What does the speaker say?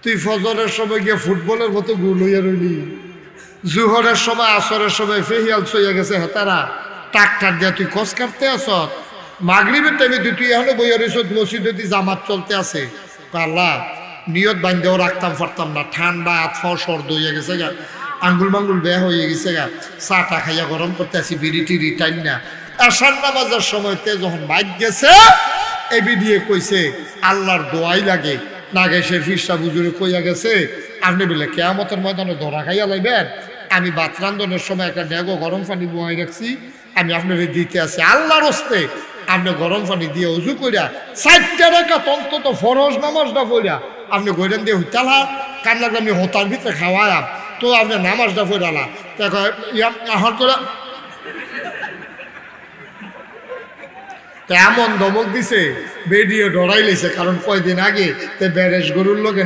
তুই ফজরের সময় গিয়ে ফুটবলের মতো গোল হইয়া রইলি, জুহরের সময় আসরের সময় ফেহিয়াল ছইয়া গেছে হেতারা ট্রাক্টার দিয়া তুই কস কাটতে আস, মাগরিবের টাইমে তুই এখনো বইয়া রইছ মসজিদে জামাত চলতে আছে। আল্লাহ নিয়ত বান্ধেও রাখতাম পারতাম না, ঠান্ডা আতফাও সর্দ হইয়া গেছে গা, আঙ্গুল মাঙ্গুল বেয়া হয়ে গেছে গা, চাটা খাইয়া গরম করতে আসি বিড়ি টিড়ি টাইম না। এশার নামাজের সময়তে যখন বাইক গেছে এবি দিয়ে কইছে আল্লাহর দোয়াই লাগে না গেছে, ফিরসা বুজুরে কইয়া গেছে আপনি বলে কেয়ামতের ময়দানে ধরা খাইয়া লাইবেন, আমি ভাত রান্ধনের সময় একটা ডেগো গরম পানি বয়াই রাখছি, আমি আপনার দিতে আছি, আল্লাহর হস্তে আপনি গরম পানি দিয়ে উজু কইরা 4টা রাকাত অন্তত ফরজ নামাজটা পড়া আপনি গৈরান দিয়ে হুতালা কান লাগলে আমি হোতার ভিতরে খাওয়ায়াম, তো আপনি নামাজটা পড়ালা আহর করে এমন ধমক দিছে বেরিয়ে ডরাই লেছে, কারণ কয়দিন আগে তে ব্যারেজ গরুর লোকে